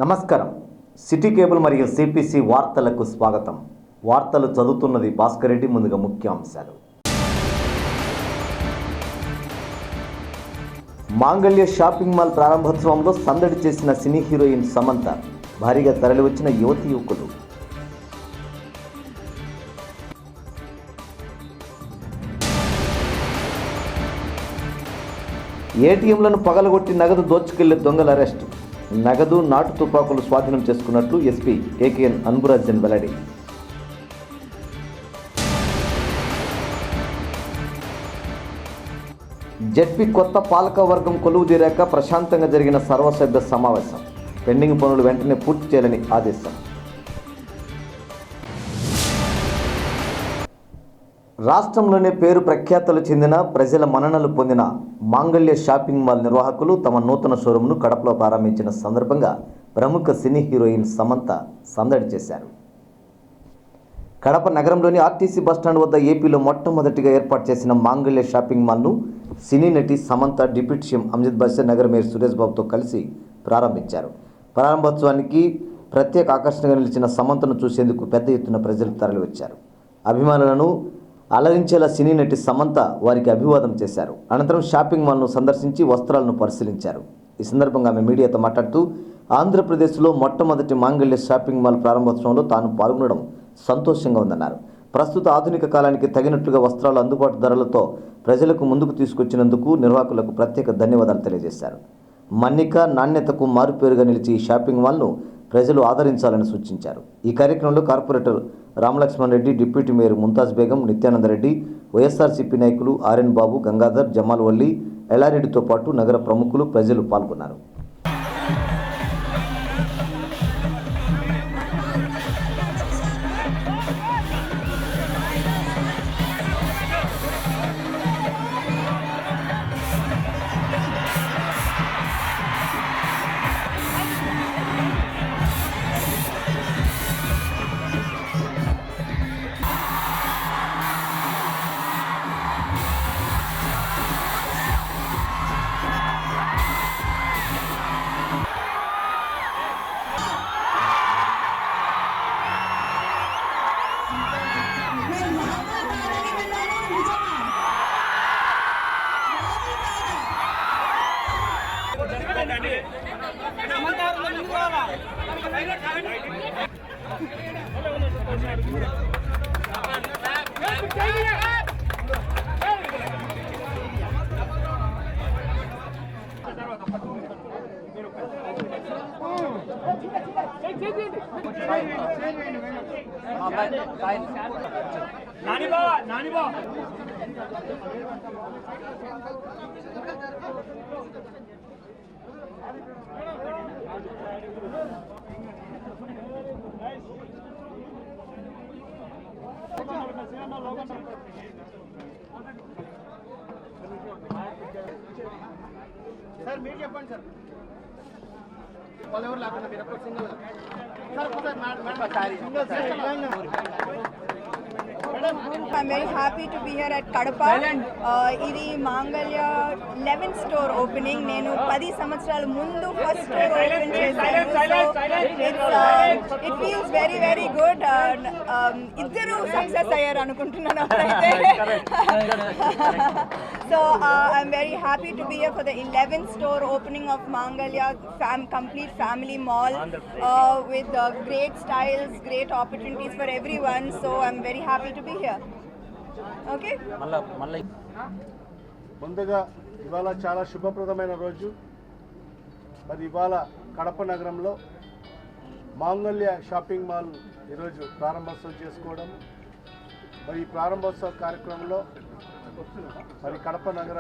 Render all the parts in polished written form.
నమస్కారం. City cable మరియు CPC వార్తలకు స్వాగతం. వార్తలు చదువుతున్నది భాస్కర్ రెడ్డి. ముందుగా ముఖ్యాంశాలు. మాంగళ్య షాపింగ్ మాల్ ప్రారంభోత్సవంలో సందడి చేసిన సినీ హీరోయిన్ సమంత. భారీగా తరలివచ్చిన యువతి యువకులు. ఏటీఎంలను పగలగొట్టి నగదు దోచుకెళ్లే దొంగల అరెస్టు. నగదు, నాటు తుపాకులు స్వాధీనం చేసుకున్నట్లు ఎస్పీ కేకేఎన్ అన్బురాజన్ వెల్లడి. జెడ్పీ కొత్త పాలక వర్గం కొలువు తీరాక ప్రశాంతంగా జరిగిన సర్వసభ్య సమావేశం. పెండింగ్ పనులు వెంటనే పూర్తి చేయాలని ఆదేశం. రాష్ట్రంలోనే పేరు ప్రఖ్యాతలు చెందిన, ప్రజల మన్ననలు పొందిన మాంగళ్య షాపింగ్ మాల్ నిర్వాహకులు తమ నూతన షోరూంను కడపలో ప్రారంభించిన సందర్భంగా ప్రముఖ సినీ హీరోయిన్ సమంత సందడి చేశారు. కడప నగరంలోని ఆర్టీసీ బస్టాండ్ వద్ద ఏపీలో మొట్టమొదటిగా ఏర్పాటు చేసిన మాంగళ్య షాపింగ్ మాల్ను సినీ నటి సమంత డిప్యూటీ సీఎం అమ్జద్ బాషా, నగర మేయర్ సురేష్ బాబుతో కలిసి ప్రారంభించారు. ప్రారంభోత్సవానికి ప్రత్యేక ఆకర్షణగా నిలిచిన సమంతను చూసేందుకు పెద్ద ఎత్తున ప్రజలు తరలివచ్చారు. అభిమానులను అలరించేలా సినీ నటి సమంత వారికి అభివాదం చేశారు. అనంతరం షాపింగ్ మాల్ను సందర్శించి వస్త్రాలను పరిశీలించారు. ఈ సందర్భంగా ఆమె మీడియాతో మాట్లాడుతూ, ఆంధ్రప్రదేశ్లో మొట్టమొదటి మాంగళ్య షాపింగ్ మాల్ ప్రారంభోత్సవంలో తాను పాల్గొనడం సంతోషంగా ఉందన్నారు. ప్రస్తుత ఆధునిక కాలానికి తగినట్లుగా వస్త్రాలు అందుబాటు ధరలతో ప్రజలకు ముందుకు తీసుకొచ్చినందుకు నిర్వాహకులకు ప్రత్యేక ధన్యవాదాలు తెలియజేశారు. మన్నిక, నాణ్యతకు మారుపేరుగా నిలిచి ఈ షాపింగ్ మాల్ను ప్రజలు ఆదరించాలని సూచించారు. ఈ కార్యక్రమంలో corporator Ramalakshman Reddy, deputy mayor Mumtaz Begum, Nityananda Reddy, YSRCP నాయకులు ఆర్ఎన్ బాబు, గంగాధర్, జమాల్ వల్లి, ఎల్లారెడ్డితో పాటు నగర ప్రముఖులు, ప్రజలు పాల్గొన్నారు. సార్ మీరు చెప్పండి సార్. వాళ్ళు ఎవరు లేకుండా మీరు ఎప్పుడు single I'm very happy to be here at Kadapa. Idi Mangalya 11th store opening. Nenu 10 సంవత్సరాల ముందు ఫస్ట్ స్టోర్ ఓపెన్ చేశాను. It feels very very good. ఇద్దరు సక్సెస్ అయ్యారు అనుకుంటున్నాను. So I'm very happy to be here for the 11th store opening of Mangalya complete family mall with great styles, great opportunities for everyone. So I'm very happy to be here. Okay? ముందుగా ఇవాళ చాలా శుభప్రదమైన రోజు. మరి ఇవాళ కడప నగరంలో మాంగళ్య shopping mall ఈరోజు ప్రారంభోత్సవం చేసుకోవడం. మరి ఈ ప్రారంభోత్సవ కార్యక్రమంలో మరి కడప నగర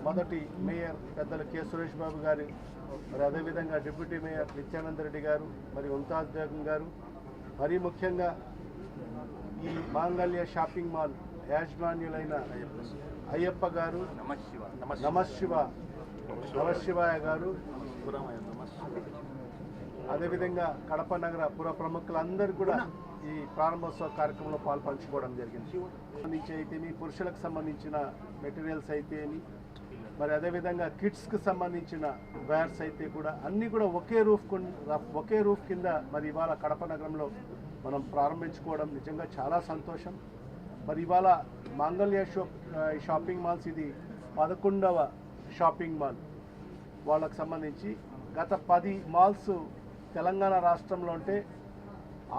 మొదటి మేయర్ పెద్దలు కె సురేష్ బాబు గారు, మరి అదేవిధంగా డిప్యూటీ మేయర్ నిత్యానందరెడ్డి గారు, మరి ముంతాజ్ బేగం గారు, మరీ ముఖ్యంగా ఈ మాంగళ్య షాపింగ్ మాల్ యాజమాన్యులైన అయ్యప్ప గారు, నమశివాయ గారు, అదేవిధంగా కడప నగర పుర ప్రముఖులందరూ కూడా ఈ ప్రారంభోత్సవ కార్యక్రమంలో పాల్పంచుకోవడం జరిగింది. సంబంధించి అయితేమి, పురుషులకు సంబంధించిన మెటీరియల్స్ అయితేమి, మరి అదేవిధంగా కిడ్స్కి సంబంధించిన వేర్స్ అయితే కూడా అన్నీ కూడా ఒకే రూఫ్ కింద మరి ఇవాళ కడప నగరంలో మనం ప్రారంభించుకోవడం నిజంగా చాలా సంతోషం. మరి ఇవాళ మాంగళ్య షాపింగ్ మాల్స్ ఇది 11వ షాపింగ్ మాల్ వాళ్ళకు సంబంధించి. గత 10 మాల్స్ తెలంగాణ రాష్ట్రంలో ఉంటే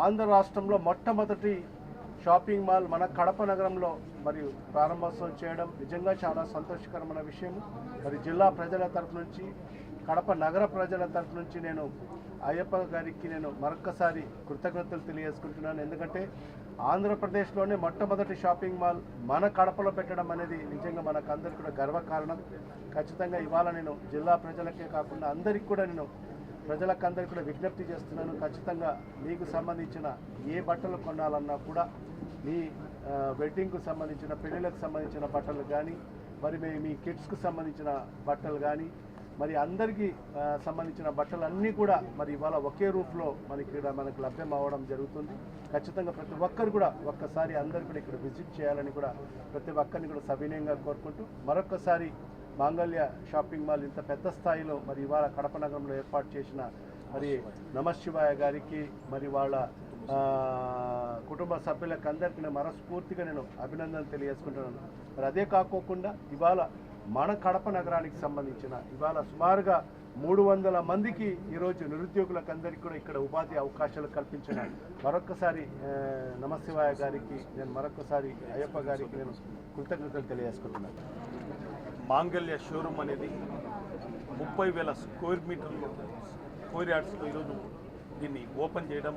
ఆంధ్ర రాష్ట్రంలో మొట్టమొదటి షాపింగ్ మాల్ మన కడప నగరంలో మరియు ప్రారంభోత్సవం చేయడం నిజంగా చాలా సంతోషకరమైన విషయం. మరి జిల్లా ప్రజల తరఫు నుంచి, కడప నగర ప్రజల తరఫు నుంచి నేను అయ్యప్ప గారికి మరొక్కసారి కృతజ్ఞతలు తెలియజేసుకుంటున్నాను. ఎందుకంటే ఆంధ్రప్రదేశ్లోనే మొట్టమొదటి షాపింగ్ మాల్ మన కడపలో పెట్టడం అనేది నిజంగా మనకందరికీ కూడా గర్వకారణం. ఖచ్చితంగా ఇవాళ నేను జిల్లా ప్రజలకే కాకుండా అందరికీ కూడా ప్రజలకందరికీ కూడా విజ్ఞప్తి చేస్తున్నాను. ఖచ్చితంగా మీకు సంబంధించిన ఏ బట్టలు కొనాలన్నా కూడా మీ వెడ్డింగ్కు సంబంధించిన, పెళ్ళిళ్ళకు సంబంధించిన బట్టలు కానీ, మరి మీ కిడ్స్కు సంబంధించిన బట్టలు కానీ, మరి అందరికీ సంబంధించిన బట్టలన్నీ కూడా మరి ఇవాళ ఒకే రూఫ్లో మనకు లభ్యం అవ్వడం జరుగుతుంది. ఖచ్చితంగా ప్రతి ఒక్కరు కూడా ఒక్కసారి అందరు కూడా ఇక్కడ విజిట్ చేయాలని కూడా ప్రతి ఒక్కరిని కూడా సవినయంగా కోరుకుంటూ మరొకసారి మాంగళ్య షాపింగ్ మాల్ ఇంత పెద్ద స్థాయిలో మరి ఇవాళ కడప నగరంలో ఏర్పాటు చేసిన మరి నమశివాయ గారికి మరి వాళ్ళ కుటుంబ సభ్యులకు అందరికీ మనస్ఫూర్తిగా నేను అభినందనలు తెలియజేసుకుంటున్నాను. మరి అదే కాకోకుండా ఇవాళ మన కడప నగరానికి సంబంధించిన ఇవాళ సుమారుగా 300 మందికి ఈరోజు నిరుద్యోగులకు అందరికీ కూడా ఇక్కడ ఉపాధి అవకాశాలు కల్పించిన మరొక్కసారి నమశివాయ గారికి మరొక్కసారి అయ్యప్ప గారికి నేను కృతజ్ఞతలు తెలియజేసుకుంటున్నాను. మాంగళ్య షోరూమ్ అనేది 30,000 స్క్వేర్ యార్డ్స్లో ఈరోజు దీన్ని ఓపెన్ చేయడం,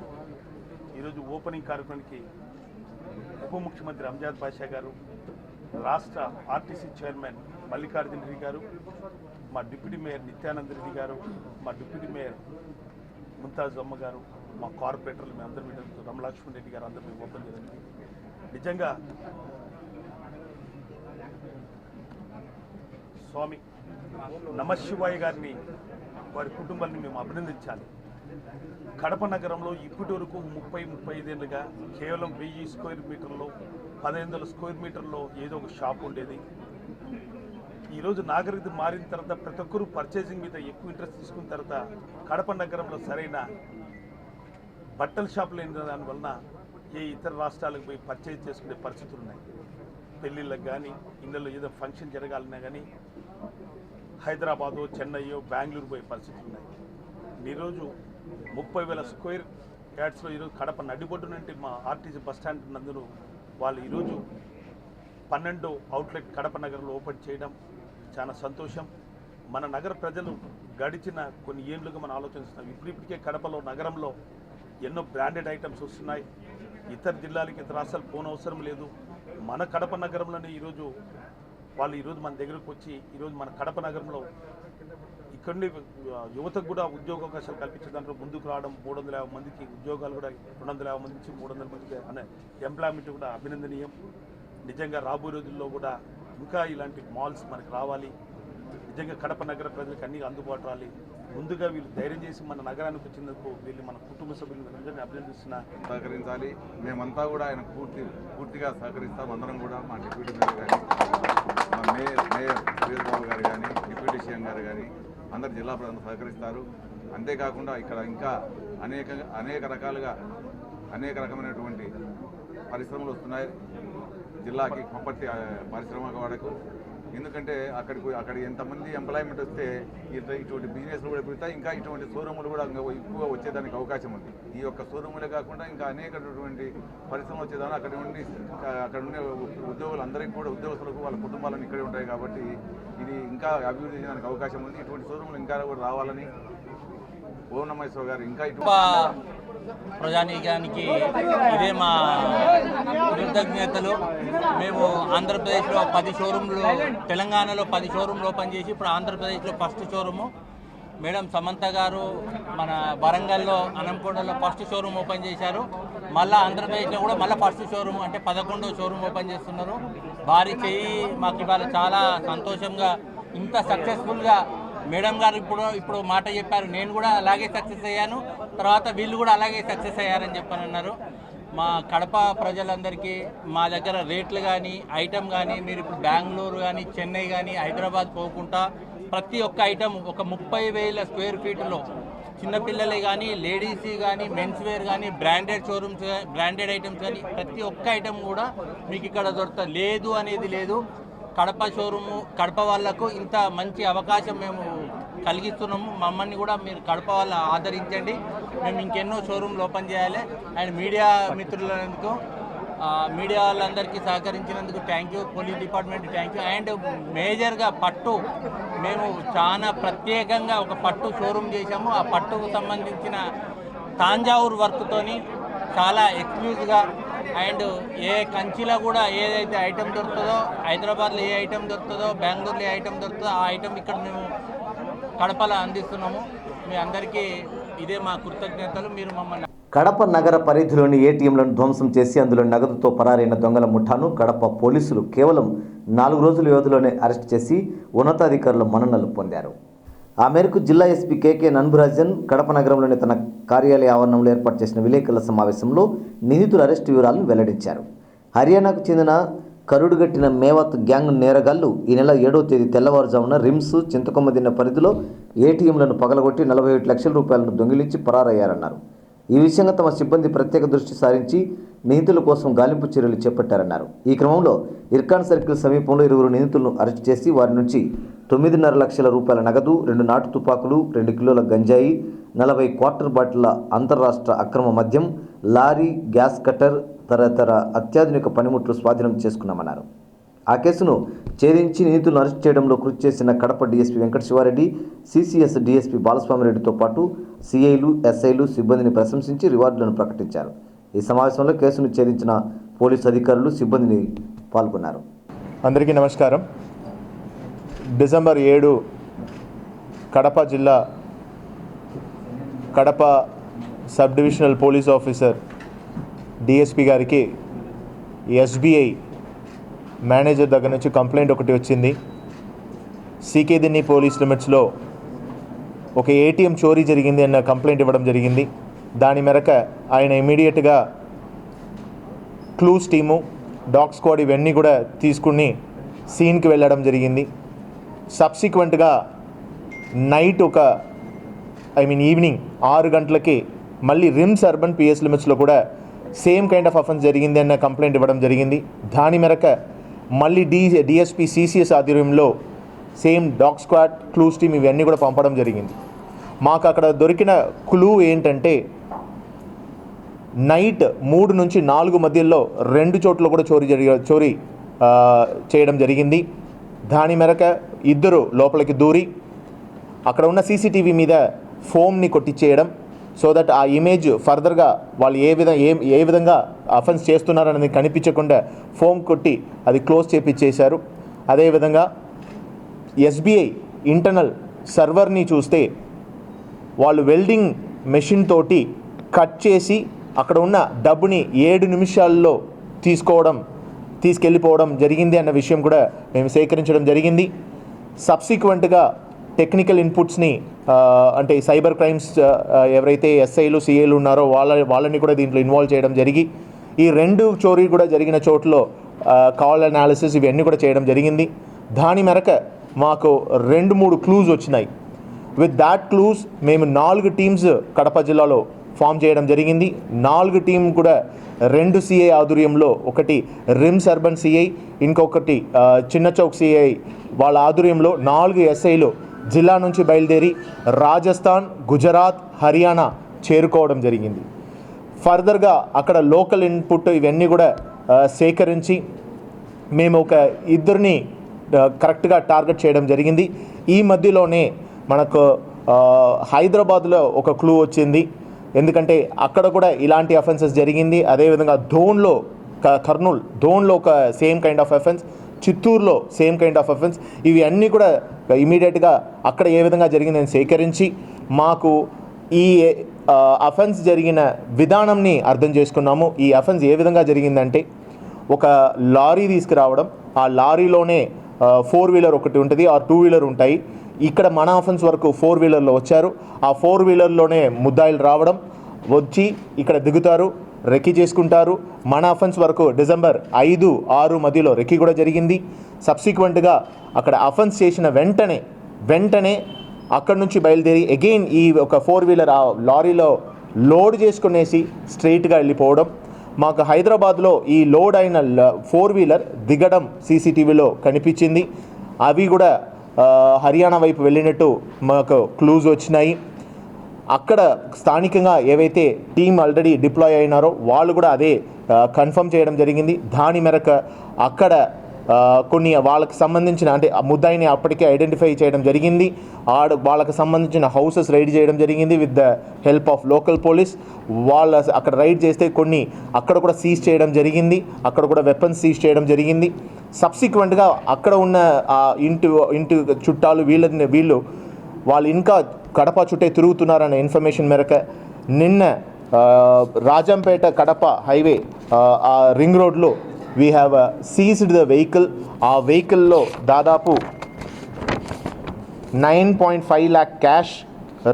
ఈరోజు ఓపెనింగ్ కార్యక్రమానికి ఉప ముఖ్యమంత్రి అంజాద్ బాషా గారు, రాష్ట్ర ఆర్టీసీ చైర్మన్ మల్లికార్జున రెడ్డి గారు, మా డిప్యూటీ మేయర్ నిత్యానంద రెడ్డి గారు, మా డిప్యూటీ మేయర్ ముంతాజ్ అమ్మ గారు, మా కార్పొరేటర్లు మేము అందరి మీటర్లతో రమలక్ష్మణ్ రెడ్డి గారు అందరూ మేము ఓపెన్ చేయడం నిజంగా స్వామి నమశివాయ గారిని, వారి కుటుంబాన్ని మేము అభినందించాలి. కడప నగరంలో ఇప్పటి వరకు 30-35 ఏళ్ళుగా కేవలం 1000 స్క్వేర్ మీటర్లో 1500 స్క్వేర్ మీటర్లో ఏదో ఒక షాప్ ఉండేది. ఈరోజు నాగరికత మారిన తర్వాత ప్రతి ఒక్కరూ పర్చేసింగ్ మీద ఎక్కువ ఇంట్రెస్ట్ తీసుకున్న తర్వాత కడప నగరంలో సరైన బట్టల షాపులు లేని దానివలన ఏ ఇతర రాష్ట్రాలకు పోయి పర్చేజ్ చేసుకునే పరిస్థితులు ఉన్నాయి. పెళ్ళిళ్ళకి కానీ, ఇళ్ళలో ఏదో ఫంక్షన్ జరగాలన్నా కానీ హైదరాబాదు, చెన్నైయో, బెంగళూరు పోయే పరిస్థితులు ఉన్నాయి. ఈరోజు 30,000 స్క్వేర్ యార్డ్స్లో ఈరోజు కడప నడిబొడ్డు నుండి మా ఆర్టీసీ బస్టాండ్ నందును వాళ్ళు ఈరోజు 12 అవుట్లెట్ కడప నగరంలో ఓపెన్ చేయడం చాలా సంతోషం. మన నగర ప్రజలు గడిచిన కొన్ని ఏళ్ళుగా మనం ఆలోచిస్తున్నాం. ఇప్పటికే కడపలో నగరంలో ఎన్నో బ్రాండెడ్ ఐటమ్స్ వస్తున్నాయి. ఇతర జిల్లాలకి, ఇతర రాష్ట్రాలు పోనవసరం లేదు. మన కడప నగరంలోనే ఈరోజు మన దగ్గరకు వచ్చి ఈరోజు మన కడప నగరంలో ఇక్కడి యువతకు కూడా ఉద్యోగ అవకాశాలు కల్పించే దాంట్లో ముందుకు రావడం, 350 మందికి ఉద్యోగాలు కూడా 250 మంది నుంచి 300 మందికి అనే ఎంప్లాయ్మెంట్ కూడా అభినందనీయం. నిజంగా రాబోయే రోజుల్లో కూడా ఇంకా ఇలాంటి మాల్స్ మనకు రావాలి. నిజంగా కడప నగర ప్రజలకు అన్ని అందుబాటు రావాలి. ముందుగా వీళ్ళు ధైర్యం చేసి మన నగరానికి వచ్చినందుకు వీళ్ళు మన కుటుంబ సభ్యులను అభినందిస్తున్నా. సహకరించాలి. మేమంతా కూడా ఆయన పూర్తిగా సహకరిస్తాం. అందరం కూడా మా డిప్యూటీ మేయర్ కానీ, మా మేయర్ సురేష్బాబు గారు కానీ, డిప్యూటీ సీఎం గారు కానీ అందరు జిల్లా ప్రజలు సహకరిస్తారు. అంతేకాకుండా ఇక్కడ ఇంకా అనేక రకమైనటువంటి పరిశ్రమలు వస్తున్నాయి జిల్లాకి, కొప్పటి పరిశ్రమ వాడకు. ఎందుకంటే అక్కడ ఎంతమంది ఎంప్లాయ్మెంట్ వస్తే ఇటువంటి బిజినెస్లు కూడా పెడతాయి. ఇంకా ఇటువంటి షోరూములు కూడా ఎక్కువగా వచ్చేదానికి అవకాశం ఉంది. ఈ యొక్క షోరూములే కాకుండా ఇంకా అనేకటువంటి పరిశ్రమలు వచ్చేదాన్ని అక్కడ ఉండే ఉద్యోగులందరికీ కూడా, ఉద్యోగస్తులకు వాళ్ళ కుటుంబాలను ఇక్కడే ఉంటాయి. కాబట్టి ఇది ఇంకా అభివృద్ధి చేయడానికి అవకాశం ఉంది. ఇటువంటి షోరూములు ఇంకా కూడా రావాలని ఓం నమశివాయ గారు ఇంకా ప్రజానీకానికి ఇదే మా కృతజ్ఞతలు. మేము ఆంధ్రప్రదేశ్లో 10 షోరూంలు, తెలంగాణలో 10 షోరూంలు ఓపెన్ చేసి ఇప్పుడు ఆంధ్రప్రదేశ్లో ఫస్ట్ షోరూము మేడం సమంత గారు మన వరంగల్లో, అనంకొండలో ఫస్ట్ షోరూమ్ ఓపెన్ చేశారు. మళ్ళీ ఆంధ్రప్రదేశ్లో కూడా మళ్ళీ ఫస్ట్ షోరూమ్ అంటే 11వ షోరూమ్ ఓపెన్ చేస్తున్నారు. వారి చెయ్యి మాకు ఇవాళ చాలా సంతోషంగా, ఇంత సక్సెస్ఫుల్గా మేడం గారు ఇప్పుడు మాట చెప్పారు. నేను కూడా అలాగే సక్సెస్ అయ్యాను, తర్వాత వీళ్ళు కూడా అలాగే సక్సెస్ అయ్యారని చెప్పని అన్నారు. మా కడప ప్రజలందరికీ మా దగ్గర రేట్లు కానీ ఐటమ్ కానీ మీరు ఇప్పుడు బెంగళూరు కానీ చెన్నై కానీ హైదరాబాద్ పోకుండా ప్రతి ఒక్క ఐటమ్ ఒక 30,000 స్క్వేర్ ఫీట్లో చిన్నపిల్లలే కానీ లేడీస్ కానీ మెన్స్ వేర్ కానీ బ్రాండెడ్ షోరూమ్స్ బ్రాండెడ్ ఐటమ్స్ కానీ ప్రతి ఒక్క ఐటమ్ కూడా మీకు ఇక్కడ దొరుకుతుంది. లేదు అనేది లేదు. కడప షోరూము కడప వాళ్ళకు ఇంత మంచి అవకాశం మేము కలిగిస్తున్నాము. మమ్మల్ని కూడా మీరు కడప వాళ్ళు ఆదరించండి. మేము ఇంకెన్నో షోరూమ్లు ఓపెన్ చేయాలి. అండ్ మీడియా మిత్రులందుకు మీడియా వాళ్ళందరికీ సహకరించినందుకు thank you. Police department thank you. And మేజర్గా పట్టు మేము చాలా ప్రత్యేకంగా ఒక పట్టు షోరూమ్ చేశాము. ఆ పట్టుకు సంబంధించిన తాంజావూర్ వర్క్తోని చాలా ఎక్స్క్లూజివ్గా అండ్ ఏ కంచిలో కూడా ఏదైతే ఐటెం దొరుకుతుందో హైదరాబాద్లో ఏ ఐటెం దొరుకుతుందో బెంగళూరులో ఏ ఐటెం దొరుకుతుందో ఆ ఐటెం ఇక్కడ మేము కడపలో అందిస్తున్నాము. మీ అందరికీ ఇదే మా కృతజ్ఞతలు. మీరు మమ్మల్ని కడప నగర పరిధిలోని ఏటీఎంలను ధ్వంసం చేసి అందులో నగదుతో పరారైన దొంగల ముఠాను కడప పోలీసులు కేవలం 4 రోజుల వ్యవధిలోనే అరెస్ట్ చేసి ఉన్నతాధికారుల మన్ననలు పొందారు. ఆ మేరకు జిల్లా ఎస్పీ కేకే నన్బురాజన్ కడప నగరంలోని తన కార్యాలయ ఆవరణంలో ఏర్పాటు చేసిన విలేకరుల సమావేశంలో నిందితుల అరెస్టు వివరాలను వెల్లడించారు. హర్యానాకు చెందిన కరుడుగట్టిన మేవత్ గ్యాంగ్ నేరగాళ్లు ఈ నెల 7వ తేదీ తెల్లవారుజామున రిమ్స్ చింతకొమ్మదిన్న పరిధిలో ఏటీఎంలను పగలగొట్టి 47 లక్షల రూపాయలను దొంగిలించి పరారయ్యారన్నారు. ఈ విషయంగా తమ సిబ్బంది ప్రత్యేక దృష్టి సారించి నిందితుల కోసం గాలింపు చర్యలు చేపట్టారన్నారు. ఈ క్రమంలో ఇర్కాన్ సర్కిల్ సమీపంలో 2 నిందితులను అరెస్ట్ చేసి వారి నుంచి 9.5 లక్షల రూపాయల నగదు, 2 నాటు తుపాకులు, 2 కిలోల గంజాయి, 40 క్వార్టర్ బాటిళ్ల అంతర్రాష్ట్ర అక్రమ మద్యం, లారీ, గ్యాస్ కట్టర్ తదితర అత్యాధునిక పనిముట్లు స్వాధీనం చేసుకున్నామన్నారు. ఆ కేసును ఛేదించి నిందితులను అరెస్ట్ చేయడంలో కృషి చేసిన Kadapa DSP Venkata Sivareddy, CCS DSP బాలస్వామిరెడ్డితో పాటు సిఐలు, ఎస్ఐలు సిబ్బందిని ప్రశంసించి రివార్డులను ప్రకటించారు. ఈ సమావేశంలో కేసును ఛేదించిన పోలీసు అధికారులు, సిబ్బందిని పాల్గొన్నారు. అందరికీ నమస్కారం. డిసెంబర్ 7 కడప జిల్లా Kadapa sub divisional police officer DSP గారికి ఎస్బీఐ మేనేజర్ దగ్గర నుంచి కంప్లైంట్ ఒకటి వచ్చింది. సీకే దిన్ని పోలీస్ లిమిట్స్లో ఒక ఏటీఎం చోరీ జరిగింది అన్న కంప్లైంట్ ఇవ్వడం జరిగింది. దాని మేరకు ఆయన ఇమీడియట్గా క్లూస్ టీము, డాగ్ స్క్వాడ్ ఇవన్నీ కూడా తీసుకుని సీన్కి వెళ్ళడం జరిగింది. సబ్సిక్వెంట్గా నైట్ ఈవినింగ్ 6 గంటలకి మళ్ళీ రిమ్స్ అర్బన్ పిఎస్ లిమిట్స్లో కూడా సేమ్ కైండ్ ఆఫ్ అఫెన్స్ జరిగింది అన్న కంప్లైంట్ ఇవ్వడం జరిగింది. దాని మేరకు మళ్ళీ డిఎస్పీ సిసిఎస్ ఆధ్వర్యంలో same dog squad, clues team ఇవన్నీ కూడా పంపడం జరిగింది. మాకు అక్కడ దొరికిన క్లూ ఏంటంటే నైట్ 3 నుంచి 4 మధ్యలో 2 చోట్ల కూడా చోరీ చేయడం జరిగింది. దాని మేరకు 2 లోపలికి దూరి అక్కడ ఉన్న సీసీటీవీ మీద ఫోమ్ని కొట్టించేయడం, సో దట్ ఆ ఇమేజ్ ఫర్దర్గా వాళ్ళు ఏ విధంగా అఫెన్స్ చేస్తున్నారనేది కనిపించకుండా ఫోమ్ కొట్టి అది క్లోజ్ చేపించేశారు. అదేవిధంగా ఎస్బీఐ ఇంటర్నల్ సర్వర్ని చూస్తే వాళ్ళు వెల్డింగ్ మెషిన్ తోటి కట్ చేసి అక్కడ ఉన్న డబ్బుని 7 నిమిషాల్లో తీసుకెళ్ళిపోవడం జరిగింది అన్న విషయం కూడా మేము సేకరించడం జరిగింది. సబ్సిక్వెంట్గా టెక్నికల్ ఇన్పుట్స్ని అంటే సైబర్ క్రైమ్స్ ఎవరైతే ఎస్ఐలు, సిఐలు ఉన్నారో వాళ్ళని కూడా దీంట్లో ఇన్వాల్వ్ చేయడం జరిగి ఈ 2 చోరీ కూడా జరిగిన చోట్ల కాల్ అనాలిసిస్ ఇవన్నీ కూడా చేయడం జరిగింది. దాని మేరకు మాకు 2-3 క్లూస్ వచ్చినాయి. విత్ దాట్ క్లూస్ మేము 4 టీమ్స్ కడప జిల్లాలో ఫామ్ చేయడం జరిగింది. 4 టీం కూడా 2 సిఐ ఆధ్వర్యంలో, ఒకటి రిమ్స్ అర్బన్ సిఐ, ఇంకొకటి చిన్న చౌక్ సిఐ వాళ్ళ ఆధ్వర్యంలో 4 ఎస్ఐలు జిల్లా నుంచి బయలుదేరి రాజస్థాన్, గుజరాత్, హర్యానా చేరుకోవడం జరిగింది. ఫర్దర్గా అక్కడ లోకల్ ఇన్పుట్ ఇవన్నీ కూడా సేకరించి మేము ఒక 2ని కరెక్ట్గా టార్గెట్ చేయడం జరిగింది. ఈ మధ్యలోనే మనకు హైదరాబాద్లో ఒక క్లూ వచ్చింది. ఎందుకంటే అక్కడ కూడా ఇలాంటి అఫెన్సెస్ జరిగింది. అదేవిధంగా ధోన్లో ఒక సేమ్ కైండ్ ఆఫ్ అఫెన్స్, చిత్తూరులో సేమ్ కైండ్ ఆఫ్ అఫెన్స్, ఇవి అన్నీ కూడా ఇమీడియట్గా అక్కడ ఏ విధంగా జరిగిందని సేకరించి మాకు ఈ అఫెన్స్ జరిగిన విధానంని అర్థం చేసుకున్నాము. ఈ అఫెన్స్ ఏ విధంగా జరిగిందంటే ఒక లారీ తీసుకురావడం, ఆ లారీలోనే 4 వీలర్ ఒకటి ఉంటుంది, ఆ 2 వీలర్ ఉంటాయి. ఇక్కడ మన అఫెన్స్ వరకు 4 వీలర్లో వచ్చారు. ఆ 4 వీలర్లోనే ముద్దాయిలు రావడం, వచ్చి ఇక్కడ దిగుతారు. రెక్కి చేసుకుంటారు. మన అఫెన్స్ వరకు డిసెంబర్ 5, 6 మధ్యలో రెక్కి కూడా జరిగింది. సబ్సిక్వెంట్గా అక్కడ అఫెన్స్ చేసిన వెంటనే అక్కడ నుంచి బయలుదేరి అగైన్ ఈ ఒక 4-వీలర్ ఆ లారీలో లోడ్ చేసుకునేసి స్ట్రైట్గా వెళ్ళిపోవడం. మాకు హైదరాబాద్లో ఈ లోడ్ అయిన 4-వీలర్ దిగడం సీసీటీవీలో కనిపించింది. అవి కూడా హర్యానా వైపు వెళ్ళినట్టు మాకు క్లూజ్ వచ్చినాయి. అక్కడ స్థానికంగా ఏవైతే టీం ఆల్రెడీ డిప్లాయ్ అయినారో వాళ్ళు కూడా అదే కన్ఫర్మ్ చేయడం జరిగింది. దాని మేరకు అక్కడ కొన్ని వాళ్ళకి సంబంధించిన అంటే ముద్దాయిని అప్పటికే ఐడెంటిఫై చేయడం జరిగింది. వాళ్ళకి సంబంధించిన హౌసెస్ రైడ్ చేయడం జరిగింది with the help of local police. అక్కడ రైడ్ చేస్తే కొన్ని అక్కడ కూడా సీజ్ చేయడం జరిగింది. అక్కడ కూడా వెపన్స్ సీజ్ చేయడం జరిగింది. సబ్సిక్వెంట్గా అక్కడ ఉన్న ఇంటి చుట్టాలు వాళ్ళు ఇంకా కడప చుట్టే తిరుగుతున్నారన్న ఇన్ఫర్మేషన్ మేరకు నిన్న రాజంపేట కడప హైవే ఆ రింగ్ రోడ్లో we have seized the vehicle. ఆ వెహికల్లో దాదాపు 9.5 lakh cash,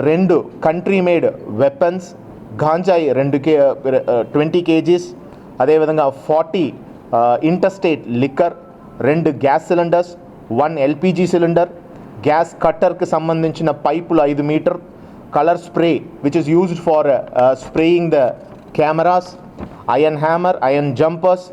2 country made weapons, గాంజాయి 20 kgs, అదేవిధంగా 40 interstate liquor, 2 gas cylinders, 1 LPG cylinder, gas కట్టర్కి సంబంధించిన పైపులు 5 meter, colour spray which is used for spraying the cameras, iron hammer, iron jumpers,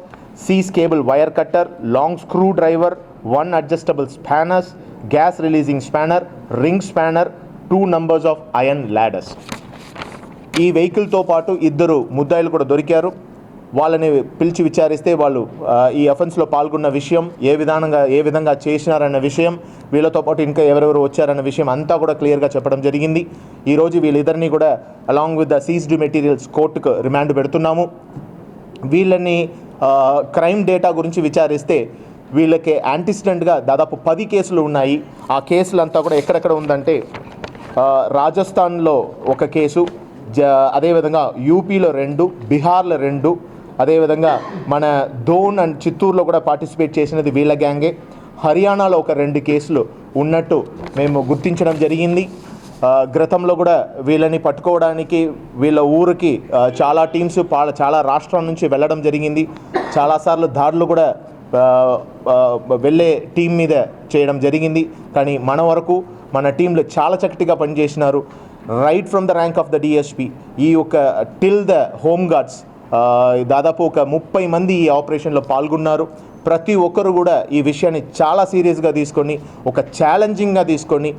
seize cable wire cutter, long screwdriver, 1 adjustable spanners, gas releasing spanner, ring spanner, 2 numbers of iron ladders. ఈ వెహికల్తో పాటు 2 ముద్దాయిలు కూడా దొరికారు. వాళ్ళని పిలిచి విచారిస్తే వాళ్ళు ఈ అఫెన్స్లో పాల్గొన్న విషయం, ఏ విధంగా చేసినారన్న విషయం, వీళ్ళతో పాటు ఇంకా ఎవరెవరు వచ్చారన్న విషయం అంతా కూడా క్లియర్గా చెప్పడం జరిగింది. ఈరోజు వీళ్ళిద్దరినీ కూడా along with the seized materials కోర్టుకు రిమాండ్ పెడుతున్నాము. వీళ్ళని క్రైమ్ డేటా గురించి విచారిస్తే వీళ్ళకి యాంటిసిడెంట్గా దాదాపు 10 కేసులు ఉన్నాయి. ఆ కేసులంతా కూడా ఎక్కడెక్కడ ఉందంటే రాజస్థాన్లో 1 కేసు, అదేవిధంగా యూపీలో 2, బీహార్లో 2, అదేవిధంగా మన దోన్ అండ్ చిత్తూరులో కూడా పార్టిసిపేట్ చేసినది వీళ్ళ గ్యాంగే. హర్యానాలో 2 కేసులు ఉన్నట్టు మేము గుర్తించడం జరిగింది. గతంలో కూడా వీళ్ళని పట్టుకోవడానికి వీళ్ళ ఊరికి చాలా టీమ్స్ చాలా రాష్ట్రాల నుంచి వెళ్ళడం జరిగింది. చాలాసార్లు దాడులు కూడా వెళ్ళే టీం మీద చేయడం జరిగింది. కానీ మన వరకు మన టీంలో చాలా చక్కటిగా పనిచేసినారు. Right from the rank of the DSP ఈ ఒక టిల్ ద హోమ్ గార్డ్స్ దాదాపు 30 మంది ఈ ఆపరేషన్లో పాల్గొన్నారు. ప్రతి ఒక్కరు కూడా ఈ విషయాన్ని చాలా సీరియస్గా తీసుకొని ఒక ఛాలెంజింగ్గా తీసుకొని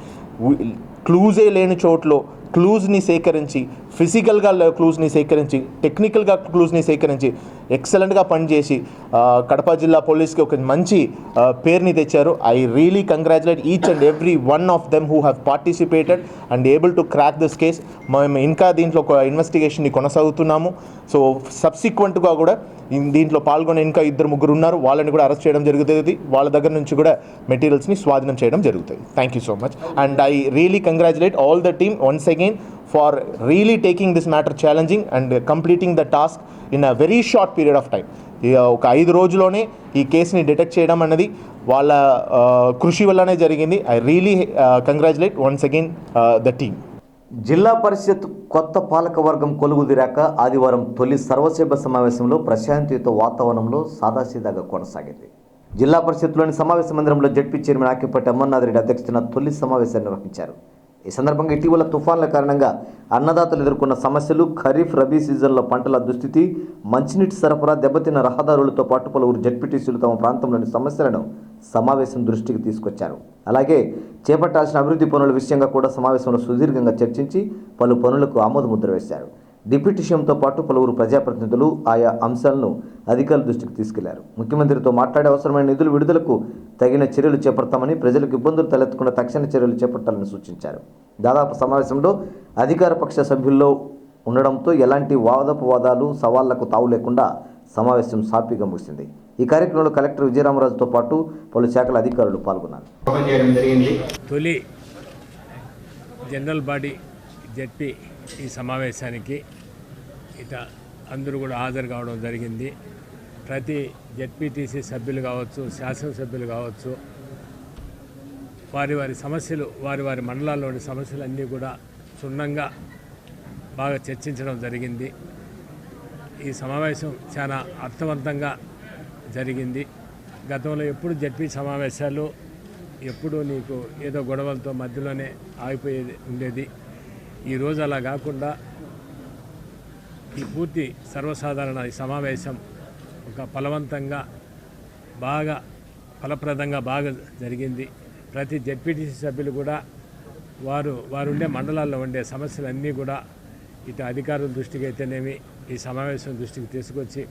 క్లూజే లేని చోట్లో క్లూజ్ని సేకరించి, ఫిజికల్గా క్లూజ్ని సేకరించి, టెక్నికల్గా క్లూజ్ని సేకరించి ఎక్సలెంట్గా పనిచేసి కడప జిల్లా పోలీస్కి ఒక మంచి పేరుని తెచ్చారు. I really congratulate each and every one of them who have participated and able to crack this case. మేము ఇంకా దీంట్లో ఒక ఇన్వెస్టిగేషన్ని కొనసాగుతున్నాము. సో సబ్సిక్వెంట్గా కూడా దీంట్లో పాల్గొనే ఇంకా 2-3 ఉన్నారు. వాళ్ళని కూడా అరెస్ట్ చేయడం జరుగుతుంది. వాళ్ళ దగ్గర నుంచి కూడా మెటీరియల్స్ని స్వాధీనం చేయడం జరుగుతుంది. Thank you so much and I really congratulate all the team once again for really taking this matter challenging and completing the task in a very short period of time. ఒక 5 రోజుల్లోనే ఈ కేసుని డిటెక్ట్ చేయడం అన్నది వాళ్ళ కృషి వల్లనే జరిగింది. I really congratulate once again the team. జిల్లా పరిషత్ కొత్త పాలకవర్గం కొలువుదిరాక ఆదివారం తొలి సర్వసభ్య సమావేశంలో ప్రశాంతియుత వాతావరణంలో సాదాసీదాగా కొనసాగింది. జిల్లా పరిషత్లోని సమావేశ మందిరంలో జడ్పీ చైర్మన్ ఆకిపట్టి అమర్నాథ్ రెడ్డి అధ్యక్షతన తొలి సమావేశాన్ని నిర్వహించారు. ఈ సందర్భంగా ఇటీవల తుఫాన్ల కారణంగా అన్నదాతలు ఎదుర్కొన్న సమస్యలు, ఖరీఫ్ రబీ సీజన్లో పంటల దుస్థితి, మంచినీటి సరఫరా, దెబ్బతిన్న రహదారులతో పాటు పలువురు జడ్పీటీసీలు తమ ప్రాంతంలోని సమస్యలను సమావేశం దృష్టికి తీసుకొచ్చారు. అలాగే చేపట్టాల్సిన అభివృద్ధి పనుల విషయంగా కూడా సమావేశంలో సుదీర్ఘంగా చర్చించి పలు పనులకు ఆమోదముద్ర వేశారు. డిప్యూటీ సీఎంతో పాటు పలువురు ప్రజాప్రతినిధులు ఆయా అంశాలను అధికారుల దృష్టికి తీసుకెళ్లారు. ముఖ్యమంత్రితో మాట్లాడే అవసరమైన నిధుల విడుదలకు తగిన చర్యలు చేపడతామని, ప్రజలకు ఇబ్బందులు తలెత్తకుండా తక్షణ చర్యలు చేపట్టాలని సూచించారు. దాదాపు సమావేశంలో అధికార పక్ష సభ్యుల్లో ఉండడంతో ఎలాంటి వాదోపవాదాలు, సవాళ్లకు తావు లేకుండా సమావేశం సాఫీగా ముగిసింది. ఈ కార్యక్రమంలో కలెక్టర్ విజయరామరాజుతో పాటు పలు శాఖల అధికారులు పాల్గొన్నారు. తొలి జనరల్ బాడీ జడ్పీ ఈ సమావేశానికి అందరూ కూడా హాజరు కావడం జరిగింది. ప్రతి జడ్పీటీసీ సభ్యులు కావచ్చు, శాసనసభ్యులు కావచ్చు, వారి సమస్యలు, వారి మండలాల్లోని సమస్యలన్నీ కూడా క్షుణ్ణంగా బాగా చర్చించడం జరిగింది. ఈ సమావేశం చాలా అర్థవంతంగా జరిగింది. గతంలో ఎప్పుడు జడ్పీ సమావేశాలు ఎప్పుడు నీకు ఏదో గొడవలతో మధ్యలోనే ఆగిపోయేది ఉండేది. ఈరోజు అలా కాకుండా ఈ పూర్తి సర్వసాధారణ ఈ సమావేశం ఒక ఫలవంతంగా బాగా ఫలప్రదంగా బాగా జరిగింది. ప్రతి జడ్పీటీసీ సభ్యులు కూడా వారు ఉండే మండలాల్లో ఉండే సమస్యలన్నీ కూడా ఇటు అధికారుల దృష్టికి అయితేనేమి ఈ సమావేశం దృష్టికి తీసుకొచ్చి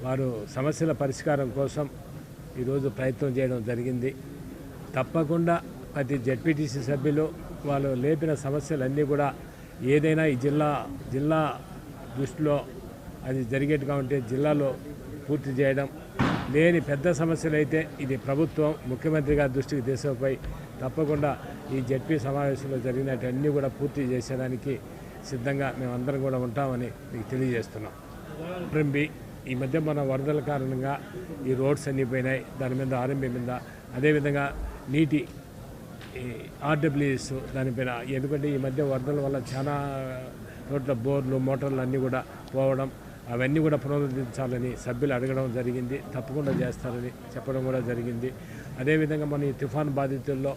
వారు సమస్యల పరిష్కారం కోసం ఈరోజు ప్రయత్నం చేయడం జరిగింది. తప్పకుండా ప్రతి జడ్పీటీసీ సభ్యులు వాళ్ళు లేపిన సమస్యలన్నీ కూడా ఏదైనా ఈ జిల్లా దృష్టిలో అది జరిగేట్టుగా ఉంటే జిల్లాలో పూర్తి చేయడం, లేని పెద్ద సమస్యలు అయితే ఇది ప్రభుత్వం ముఖ్యమంత్రి గారి దృష్టికి తీసుకుపోయి తప్పకుండా ఈ జడ్పీ సమావేశంలో జరిగినవన్నీ కూడా పూర్తి చేసేదానికి సిద్ధంగా మేమందరం కూడా ఉంటామని మీకు తెలియజేస్తున్నాం. ఈ మధ్య మన వరదల కారణంగా ఈ రోడ్స్ అన్నీ పోయినాయి. దాని మీద ఆర్ఎంబీ మీద, అదేవిధంగా నీటి ఆర్డబ్ల్యూఎస్ దానిపైన, ఎందుకంటే ఈ మధ్య వరదల వల్ల చాలా చోట్ల బోర్లు మోటార్లు అన్నీ కూడా పోవడం, అవన్నీ కూడా పునరుద్ధరించాలని సభ్యులు అడగడం జరిగింది. తప్పకుండా చేస్తారని చెప్పడం కూడా జరిగింది. అదేవిధంగా మన ఈ తుఫాను బాధితుల్లో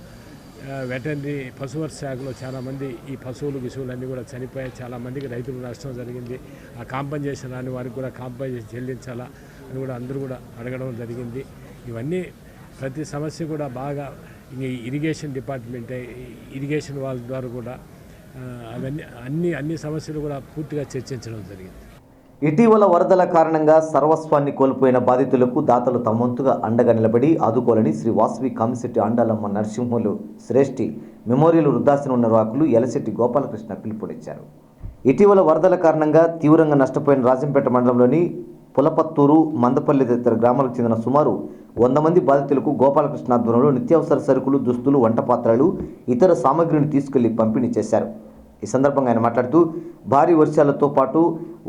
వెటర్నరీ పశువర్ధ శాఖలో చాలామంది ఈ గిసువులు అన్నీ కూడా చనిపోయాయి. చాలామందికి రైతులకు నష్టం జరిగింది. ఆ కాంపన్సేషన్ అని వారికి కూడా కాంపన్సేషన్ చెల్లించాలా అని కూడా అందరూ కూడా అడగడం జరిగింది. ఇవన్నీ ప్రతి సమస్య కూడా బాగా ఇరిగేషన్ డిపార్ట్మెంట్, ఇరిగేషన్ వాళ్ళ ద్వారా కూడా అవన్నీ అన్ని సమస్యలు కూడా పూర్తిగా చర్చించడం జరిగింది. ఇటీవల వరదల కారణంగా సర్వస్వాన్ని కోల్పోయిన బాధితులకు దాతలు తమ వంతుగా అండగా నిలబడి ఆదుకోవాలని శ్రీ వాసవి కామిశెట్టి ఆండాలమ్మ నరసింహులు శ్రేష్ఠి మెమోరియల్ వృద్ధాశ్రమం నిర్వాహకులు ఎలశెట్టి గోపాలకృష్ణ పిలుపునిచ్చారు. ఇటీవల వరదల కారణంగా తీవ్రంగా నష్టపోయిన రాజంపేట మండలంలోని పులపత్తూరు, మందపల్లి తదితర గ్రామాలకు చెందిన సుమారు 100 మంది బాధితులకు గోపాలకృష్ణ ఆధ్వర్యంలో నిత్యావసర సరుకులు, దుస్తులు, వంట పాత్రలు, ఇతర సామగ్రిని తీసుకెళ్లి పంపిణీ చేశారు. ఈ సందర్భంగా ఆయన మాట్లాడుతూ భారీ వర్షాలతో పాటు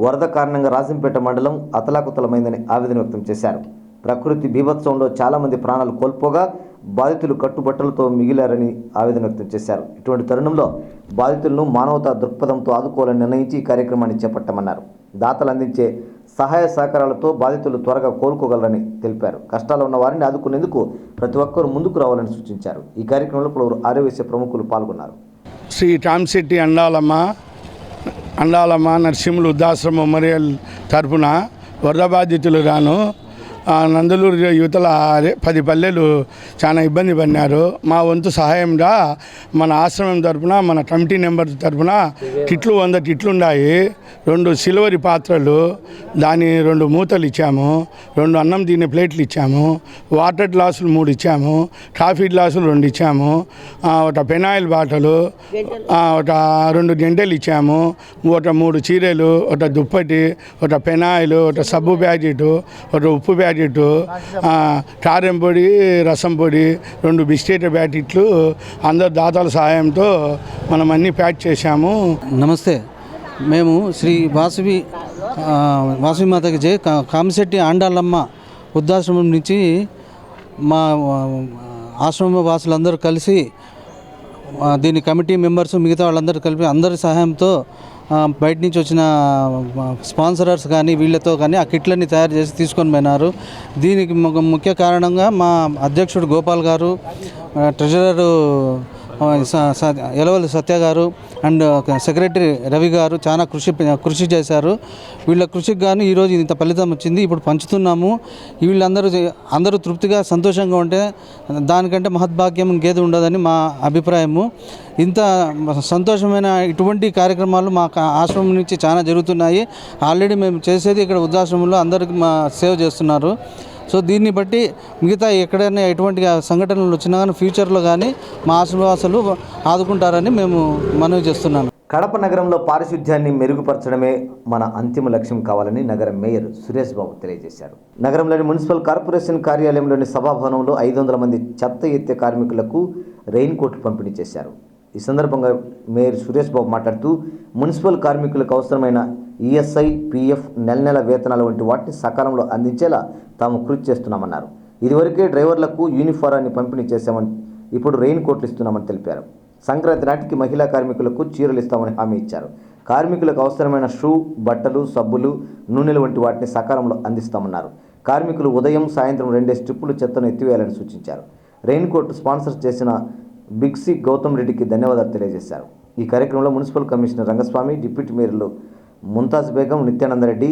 వరద కారణంగా రాజంపేట మండలం అతలాకుతలమైందని ఆవేదన వ్యక్తం చేశారు. ప్రకృతి బీభత్సంలో చాలామంది ప్రాణాలు కోల్పోగా బాధితులు కట్టుబట్టలతో మిగిలారని ఆవేదన వ్యక్తం చేశారు. ఇటువంటి తరుణంలో బాధితులను మానవతా దృక్పథంతో ఆదుకోవాలని నిర్ణయించి ఈ కార్యక్రమాన్ని చేపట్టామన్నారు. దాతలు అందించే సహాయ సహకారాలతో బాధితులు త్వరగా కోలుకోగలరని తెలిపారు. కష్టాలు ఉన్న వారిని ఆదుకునేందుకు ప్రతి ఒక్కరూ ముందుకు రావాలని సూచించారు. ఈ కార్యక్రమంలో పలువురు ఆర్యవైశ్య ప్రముఖులు పాల్గొన్నారు. శ్రీ కామిశెట్టి అండాలమ్మ నరసింహులు వృద్ధాశ్రమ మెమోరియల్ తరఫున వరద బాధితులు గాను నందలూరు యువతల 10 పల్లెలు చాలా ఇబ్బంది పడినారు. మా వంతు సహాయంగా మన ఆశ్రమం తరఫున, మన కమిటీ నెంబర్ తరఫున 100 కిట్లు ఉన్నాయి. 2 సిల్వరి పాత్రలు, దాని 2 మూతలు ఇచ్చాము, 2 అన్నం తినే ప్లేట్లు ఇచ్చాము, వాటర్ గ్లాసులు 3 ఇచ్చాము, కాఫీ గ్లాసులు 2 ఇచ్చాము, ఒక పెనాయిల్ బాటలు, ఒక 2 గంటెలు ఇచ్చాము, ఒక 3 చీరలు, ఒక దుప్పటి, ఒక పెనాయిల్, ఒక సబ్బు ప్యాకెట్, ఒక ఉప్పు ప్యాకెట్, కారం పొడి, రసం పొడి, 2 బిస్కెట్ ప్యాకెట్లు అందరు దాతల సహాయంతో మనం అన్నీ ప్యాక్ చేశాము. నమస్తే. మేము శ్రీ వాసవి మాతకి జై కామిశెట్టి ఆండాలమ్మ వృద్ధాశ్రమం నుంచి మా ఆశ్రమ వాసులందరూ కలిసి దీని కమిటీ మెంబర్స్ మిగతా వాళ్ళందరూ కలిపి అందరి సహాయంతో బయట నుంచి వచ్చిన స్పాన్సరర్స్ కానీ వీళ్ళతో కానీ ఆ కిట్లన్నీ తయారు చేసి తీసుకొని పోయినారు. దీనికి ముఖ్య కారణంగా మా అధ్యక్షుడు గోపాల్ గారు, ట్రెజరరు ఎలవల్లి సత్య గారు అండ్ సెక్రటరీ రవి గారు చాలా కృషి చేశారు. వీళ్ళ కృషికి గాను ఈరోజు ఇంత ఫలితం వచ్చింది. ఇప్పుడు పంచుతున్నాము. అందరూ తృప్తిగా సంతోషంగా ఉంటే దానికంటే మహద్భాగ్యం ఇంకేది ఉండదని మా అభిప్రాయము. ఇంత సంతోషమైన ఇటువంటి కార్యక్రమాలు మా ఆశ్రమం నుంచి చాలా జరుగుతున్నాయి. ఆల్రెడీ మేము చేసేది ఇక్కడ వృద్ధాశ్రమంలో అందరికీ మా సేవ చేస్తున్నారు. సో దీన్ని బట్టి మిగతా ఎక్కడైనా ఎటువంటి సంఘటనలు వచ్చినా కానీ ఫ్యూచర్లో కానీ మా ఆశ్రమవాసులు ఆదుకుంటారని మేము మనవి చేస్తున్నాను. కడప నగరంలో పారిశుధ్యాన్ని మెరుగుపరచడమే మన అంతిమ లక్ష్యం కావాలని నగర మేయర్ సురేష్ బాబు తెలియజేశారు. నగరంలోని మున్సిపల్ కార్పొరేషన్ కార్యాలయంలోని సభాభవనంలో 500 మంది చెత్త ఎత్తే కార్మికులకు రెయిన్ కోట్లు పంపిణీ చేశారు. ఈ సందర్భంగా మేయర్ సురేష్ బాబు మాట్లాడుతూ మున్సిపల్ కార్మికులకు అవసరమైన ఈఎస్ఐ, పిఎఫ్, నెల వేతనాలు వంటి వాటిని సకాలంలో అందించేలా తాము కృషి చేస్తున్నామన్నారు. ఇదివరకే డ్రైవర్లకు యూనిఫారాన్ని పంపిణీ చేశామని, ఇప్పుడు రెయిన్ కోట్లు ఇస్తున్నామని తెలిపారు. సంక్రాంతి నాటికి మహిళా కార్మికులకు చీరలు ఇస్తామని హామీ ఇచ్చారు. కార్మికులకు అవసరమైన షూ, బట్టలు, సబ్బులు, నూనెలు వంటి వాటిని సకాలంలో అందిస్తామన్నారు. కార్మికులు ఉదయం, సాయంత్రం 2 స్ట్రిప్పులు చెత్తను ఎత్తివేయాలని సూచించారు. రెయిన్ కోట్ స్పాన్సర్ చేసిన బిగ్సి గౌతమ్ రెడ్డికి ధన్యవాదాలు తెలియజేశారు. ఈ కార్యక్రమంలో మున్సిపల్ కమిషనర్ రంగస్వామి, డిప్యూటీ మేయర్లు ముంతాజ్ బేగం, నిత్యానందరెడ్డి,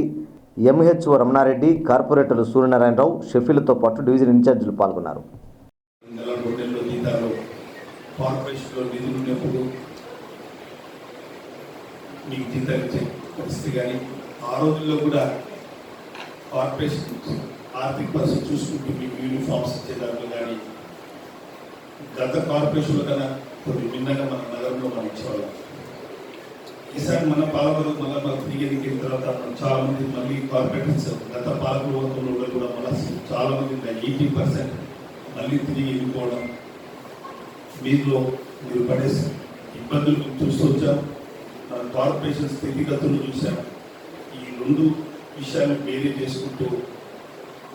ఎంహెచ్ఓ రమణారెడ్డి, కార్పొరేటర్లు సూర్యనారాయణరావు, షఫీలతో పాటు డివిజన్ ఇన్ఛార్జీలు పాల్గొన్నారు. కార్పొరేషన్లో నిధులు ఉన్నప్పుడు మీకు జీతాలు ఇచ్చే పరిస్థితి కానీ, ఆ రోజుల్లో కూడా కార్పొరేషన్ ఆర్థిక పరిస్థితి చూసుకుంటూ మీకు యూనిఫామ్స్ ఇచ్చేదాంట్లో కానీ, గత కార్పొరేషన్లో కన్నా కొన్ని భిన్నంగా మన నగరంలో మనం ఇచ్చేవాళ్ళం. ఈసారి మన పాలకులు మళ్ళీ తిరిగి ఎన్నికైన తర్వాత చాలామంది మళ్ళీ కార్పొరేటర్స్ గత పాలకుల వర్గంలో కూడా మళ్ళీ చాలామంది 80% మళ్ళీ తిరిగి ఎన్నుకోవడం, మీరు పడే ఇబ్బందులు చూస్తూ వచ్చాం. మన కార్పొరేషన్ స్థితిగతులు చూసాం. ఈ 2 విషయాలు వేరే చేసుకుంటూ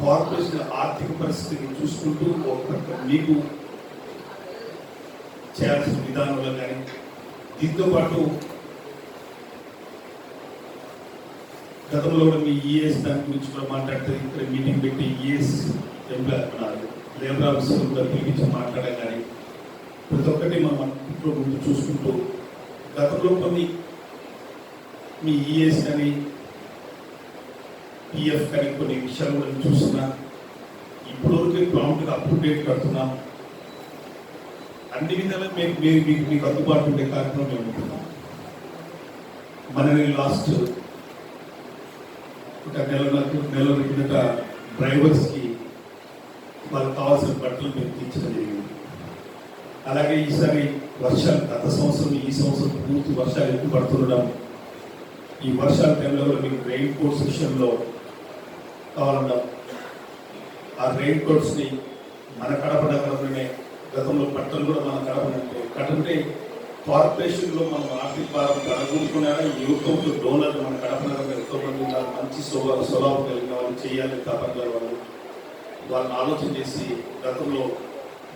కార్పొరేషన్ ఆర్థిక పరిస్థితిని చూసుకుంటూ ఒక మీకు చేయాల్సిన విధానంలో కానీ, దీంతో పాటు గతంలో కూడా మీ ఈఎస్ దాని గురించి కూడా మాట్లాడితే ఇక్కడ మీటింగ్ పెట్టి ఈఎస్ లేబర్ ఆఫీసర్ కూడా పిలిపించి మాట్లాడడం కానీ, ప్రతి ఒక్కటి మనం ఇంట్లో ముందు చూసుకుంటూ గతంలో కొన్ని మీ ఈఎస్ కానీ పిఎఫ్ కానీ కొన్ని విషయాలు కూడా చూస్తున్నా. ఇప్పటివరకు ప్రాంప్ట్గా అప్ టు డేట్ కడుతున్నాం. అన్ని విధాలుగా మీకు అందుబాటులో ఉండే కార్యక్రమం మేము ఉంటున్నాం. మనని లాస్ట్ ఒక నెల కిందట డ్రైవర్స్కి వాళ్ళకి కావాల్సిన బట్టలు మేము తీర్చడం జరిగింది. అలాగే ఈసారి వర్షాలు గత సంవత్సరం ఈ సంవత్సరం పూర్తి వర్షాలు ఎక్కువ పడుతుండడం, ఈ వర్షాల టైంలో కూడా మీకు రెయిన్ కోట్స్ విషయంలో కావాలన్నాం. ఆ రెయిన్ కోట్స్ని మన కడప నగరంలోనే గతంలో బట్టలు కూడా మన కడప కార్పొరేషన్లో మనం ఆర్థిక భారం కనుగొనుకున్నారా యువతతో డోనర్ మన కడప నగరంలో ఎంతో మంది ఉన్నారు. మంచి స్వభావం కలిగిన వాళ్ళు చేయాలి తప్పని వాళ్ళని ఆలోచన చేసి గతంలో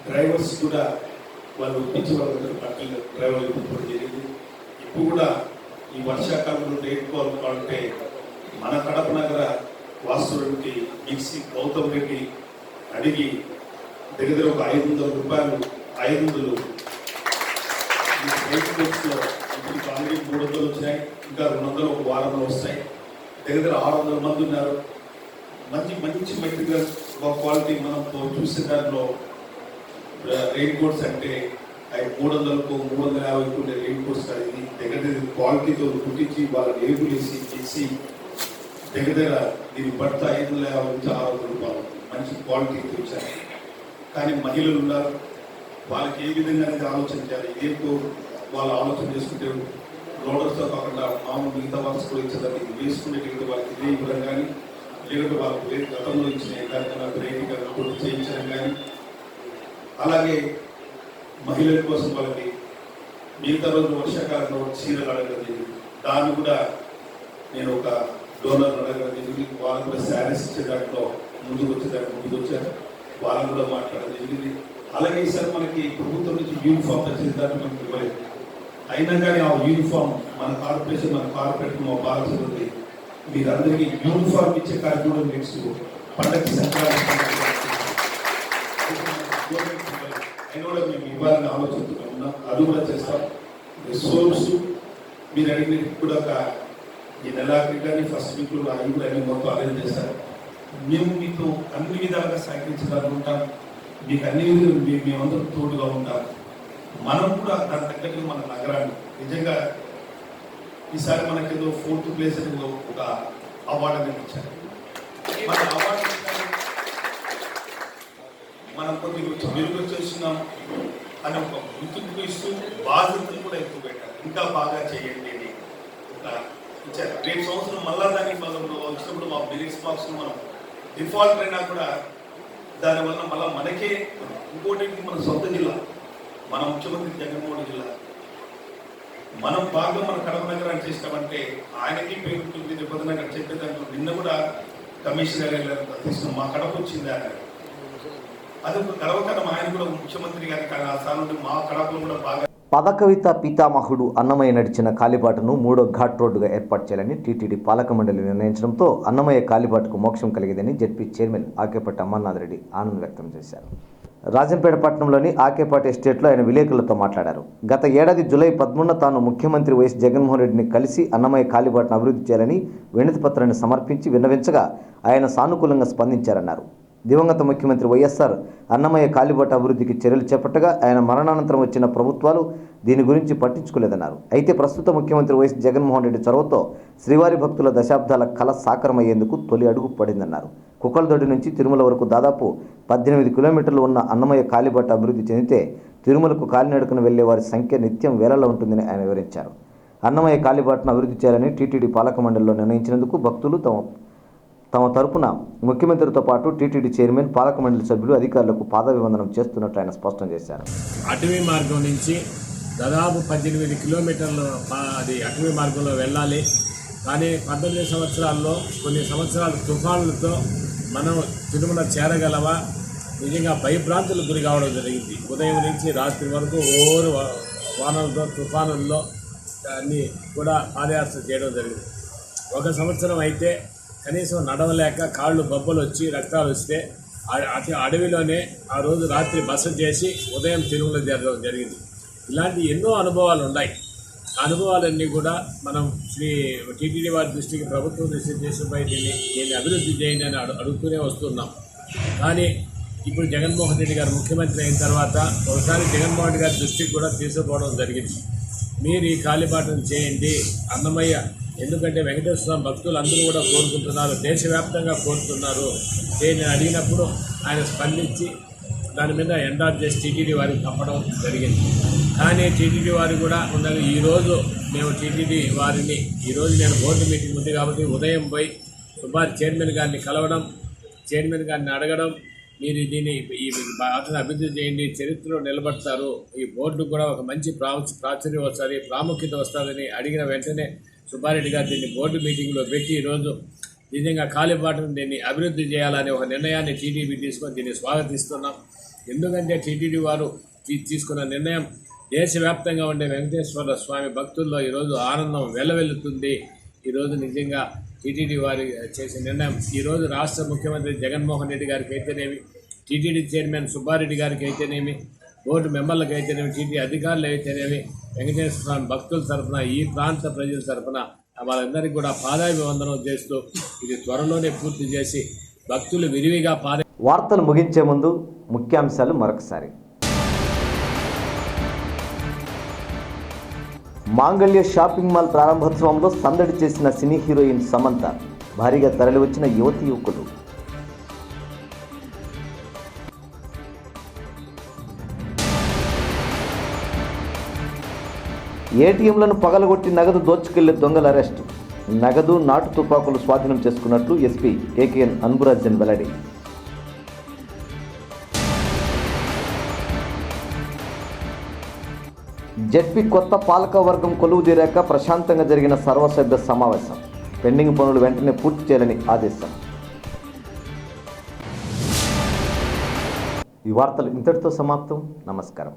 డ్రైవర్స్ కూడా వాళ్ళు ఒప్పించి వాళ్ళ దగ్గర బట్టలు డ్రైవర్లు ఇవ్వడం జరిగింది. ఇప్పుడు కూడా ఈ వర్షాకాలంలో రేట్ కావాలంటే మన కడప నగర వాస్తువుడికి మిక్సీ గౌతమ్ రెడ్డి అడిగి దగ్గర ఒక 500 రూపాయలు 500 ఇప్పుడు ఆల్రెడీ 300 వచ్చినాయి. ఇంకా 200 ఒక వారంలో వస్తాయి. దగ్గర 600 మంది ఉన్నారు. మంచి మెటీరియల్ క్వాలిటీ మనం చూసే దాంట్లో రెయిన్ కోట్స్ అంటే 300కు 350కు ఉండే రెయిన్ కోట్స్ ఇది దగ్గర క్వాలిటీతో కుట్టించి వాళ్ళ లేబుల్ వేసి చేసి దగ్గర దీని భర్త 550 నుంచి 600 రూపాయలు మంచి క్వాలిటీతో ఇచ్చారు. కానీ మహిళలు ఉన్నారు, వాళ్ళకి ఏ విధంగా అనేది ఆలోచించాలి. ఇదేంటో వాళ్ళు ఆలోచన చేసుకుంటే లోడర్స్తో కాకుండా మామూలు మిగతా వర్క్స్ కూడా ఇచ్చేదాన్ని ఇది వేసుకునేటువంటి వాళ్ళకి ఇదే ఇవ్వడం కానీ, లేకపోతే వాళ్ళకి గతంలో ఇచ్చిన కార్యక్రమాలు రేటింగ్ కూడా చేయించడం కానీ, అలాగే మహిళల కోసం వాళ్ళకి మిగతా రోజు వర్షాకాలంలో చీరలు అడగడం జరిగింది. దాన్ని కూడా నేను ఒక డోనర్ అడగడం జరిగింది. వాళ్ళు కూడా శారీస్ ఇచ్చే దాంట్లో ముందుకు వచ్చారు. వాళ్ళని కూడా మాట్లాడడం జరిగింది. అలాగే ఈసారి మనకి ప్రభుత్వం నుంచి యూనిఫామ్ వచ్చేది దాంట్లో మనకి ఇవ్వలేదు. అయినా కానీ ఆ యూనిఫామ్ మన కార్పొరేషన్ మా బాధ్యత ఉంది. మీరందరికీ యూనిఫామ్ ఇచ్చే కార్యక్రమం నెక్స్ట్ పండగకి సంక్రాంతి అయినా కూడా మేము ఇవ్వాలని ఆలోచనతో ఉన్నాం. అది కూడా చేస్తాం. రిసోర్స్ మీరు అడిగిన కూడా ఒక ఈ నెలాఖరి కానీ ఫస్ట్ వీక్లో అవి కూడా అన్ని మొత్తం అరేంజ్ చేస్తారు. మేము మీతో అన్ని విధాలుగా సహకరించడానికి ఉంటాం. మీకు అన్ని విధాలు మేమందరం తోడుగా ఉంటాం. మనం కూడా దాని తగ్గట్టు మన నగరాన్ని నిజంగా ఈసారి మనకేదో 4th ప్లేస్ అని ఒక అవార్డు అనేది ఇచ్చారు. మన అవార్డు మనం కొద్దిగా మెరుగు చేస్తున్నాం అని ఒక గుర్తింపు ఇస్తూ బాధ్యతలు కూడా ఎక్కువ పెట్టారు. ఇంకా బాగా చేయండి అని ఇచ్చారు. రేపు సంవత్సరం మళ్ళా దానికి మనం వచ్చినప్పుడు మా మెరిట్స్ మార్క్స్ మనం డిఫాల్ట్ అయినా కూడా దానివల్ల మళ్ళీ మనకే ఇంకోటి మన సొంత జిల్లా, మన ముఖ్యమంత్రి జగన్మోహన్ జిల్లా, మనం బాగా మన కడప నగరాన్ని చేసినామంటే ఆయనకి పేరు ఉంటుంది. నిబంధన చెప్పే దాంట్లో నిన్న కూడా కమిషనర్ తీసుకున్నాం, మా కడప వచ్చింది ఆయన. అది ఒక గర్వకారణం. ఆయన కూడా ముఖ్యమంత్రి గారి ఆ స్థానం నుండి మా కడపలో కూడా బాగా పదకవిత పితామహుడు అన్నమయ్య నడిచిన కాలిబాటను 3వ ఘాట్ రోడ్డుగా ఏర్పాటు చేయాలని టీటీడీ పాలక మండలి నిర్ణయించడంతో అన్నమయ్య కాలిబాటకు మోక్షం కలిగిందని జెడ్పీ చైర్మన్ ఆకేపాటి అమర్నాథ్ రెడ్డి ఆనందం వ్యక్తం చేశారు. రాజంపేట పట్టణంలోని ఆకేపాటి ఎస్టేట్లో ఆయన విలేకరులతో మాట్లాడారు. గత ఏడాది జూలై 13న తాను ముఖ్యమంత్రి వైఎస్ జగన్మోహన్ రెడ్డిని కలిసి అన్నమయ్య కాలిబాటను అభివృద్ధి చేయాలని వినతి పత్రాన్ని సమర్పించి విన్నవించగా ఆయన సానుకూలంగా స్పందించారన్నారు. దివంగత ముఖ్యమంత్రి వైఎస్ఆర్ అన్నమయ్య కాలిబాట అభివృద్ధికి చర్యలు చేపట్టగా ఆయన మరణానంతరం వచ్చిన ప్రభుత్వాలు దీని గురించి పట్టించుకోలేదన్నారు. అయితే ప్రస్తుత ముఖ్యమంత్రి వైఎస్ జగన్మోహన్ రెడ్డి చొరవతో శ్రీవారి భక్తుల దశాబ్దాల కళ సాకారమయ్యేందుకు తొలి అడుగు పడిందన్నారు. కుక్కలదొడ్డి నుంచి తిరుమల వరకు దాదాపు 18 కిలోమీటర్లు ఉన్న అన్నమయ్య కాలిబాట అభివృద్ధి చెందితే తిరుమలకు కాలినడకను వెళ్లే వారి సంఖ్య నిత్యం వేలలో ఉంటుందని ఆయన వివరించారు. అన్నమయ్య కాలిబాటను అభివృద్ధి చేయాలని టీటీడీ పాలక మండలిలో నిర్ణయించినందుకు భక్తులు తమ తరపున ముఖ్యమంత్రితో పాటు టీటీడీ చైర్మన్, పాలక మండలి సభ్యులు, అధికారులకు పాదాభివందనం చేస్తున్నట్లు ఆయన స్పష్టం చేశారు. అటవీ మార్గం నుంచి దాదాపు 18 కిలోమీటర్లు అది అటవీ మార్గంలో వెళ్ళాలి. కానీ 18 సంవత్సరాల్లో కొన్ని సంవత్సరాల తుఫానులతో మనం తిరుమల చేరగలవా నిజంగా భయభ్రాంతులకు గురి కావడం జరిగింది. ఉదయం నుంచి రాత్రి వరకు ఓరు వానలతో తుఫానుల్లో అన్నీ కూడా పాదయాత్ర చేయడం జరిగింది. ఒక సంవత్సరం అయితే కనీసం నడవలేక కాళ్ళు బొబ్బలు వచ్చి రక్తాలు వస్తే అడవిలోనే ఆ రోజు రాత్రి బస చేసి ఉదయం తిరుమల జరగడం జరిగింది. ఇలాంటి ఎన్నో అనుభవాలు ఉన్నాయి. ఆ అనుభవాలన్నీ కూడా మనం టీటీడీ వారి దృష్టికి, ప్రభుత్వం దృష్టికి తీసుకుపోయి దీన్ని అభివృద్ధి చేయండి అని అడుగుతూనే వస్తున్నాం. కానీ ఇప్పుడు జగన్మోహన్ రెడ్డి గారు ముఖ్యమంత్రి అయిన తర్వాత ఒకసారి జగన్మోహన్ రెడ్డి గారి దృష్టికి కూడా తీసుకుపోవడం జరిగింది. మీరు ఈ కాలిబాటను చేయండి అన్నమయ్య, ఎందుకంటే వెంకటేశ్వర స్వామి భక్తులు అందరూ కూడా కోరుకుంటున్నారు, దేశవ్యాప్తంగా కోరుతున్నారు. నేను అడిగినప్పుడు ఆయన స్పందించి దాని మీద ఎండార్ చేసి టీటీడీ వారికి పంపడం జరిగింది. కానీ టీటీడీ వారు కూడా ఉన్నది. ఈరోజు మేము టీటీడీ వారిని నేను బోర్డు మీటింగ్ ఉంది కాబట్టి ఉదయం పోయి సుబ్బారి చైర్మన్ గారిని కలవడం, చైర్మన్ గారిని అడగడం, మీరు దీన్ని ఈ బాటను అభివృద్ధి చేయండి, చరిత్రలో నిలబడతారు, ఈ బోర్డు కూడా ఒక మంచి ప్రాచుర్యం వస్తుంది, ప్రాముఖ్యత వస్తుందని అడిగిన వెంటనే సుబ్బారెడ్డి గారు దీన్ని బోర్డు మీటింగ్లో పెట్టి ఈరోజు నిజంగా కాలిబాటను దీన్ని అభివృద్ధి చేయాలనే ఒక నిర్ణయాన్ని టీటీడీ తీసుకొని దీన్ని స్వాగతిస్తున్నాం. ఎందుకంటే టీటీడీ వారు తీసుకున్న నిర్ణయం దేశవ్యాప్తంగా ఉండే వెంకటేశ్వర స్వామి భక్తుల్లో ఈరోజు ఆనందం వెల్లవెల్లుతుంది. ఈరోజు నిజంగా టీటీడీ వారి చేసే నిర్ణయం ఈరోజు రాష్ట్ర ముఖ్యమంత్రి జగన్మోహన్ రెడ్డి గారికి అయితేనేమి, టీటీడీ చైర్మన్ సుబ్బారెడ్డి గారికి అయితేనేమి, బోర్డు మెంబర్లకు అయితేనేమి, టీటీడీ అధికారులు అయితేనేమి, వెంకటేశ్వర స్వామి భక్తుల తరఫున, ఈ ప్రాంత ప్రజల తరఫున వాళ్ళందరికీ కూడా పాదాభివందనం చేస్తూ ఇది త్వరలోనే పూర్తి చేసి భక్తులు విరివిగా వార్తలు ముగించే ముందు ముఖ్యాంశాలు మరొకసారి. మాంగళ్య షాపింగ్ మాల్ ప్రారంభోత్సవంలో సందడి చేసిన సినీ హీరోయిన్ సమంత, భారీగా తరలివచ్చిన యువతి యువకులు. ఏటీఎంలను పగలగొట్టి నగదు దోచుకెళ్లే దొంగల అరెస్టు, నగదు, నాటు తుపాకులు స్వాధీనం చేసుకున్నట్లు ఎస్పీ కేకేఎన్ అన్బురాజన్ వెల్లడి. జెడ్పీ కొత్త పాలక వర్గం కొలువు తీరాక ప్రశాంతంగా జరిగిన సర్వసభ్య సమావేశం, పెండింగ్ పనులు వెంటనే పూర్తి చేయాలని ఆదేశం. ఈ వార్తలు ఇంతటితో సమాప్తం. నమస్కారం.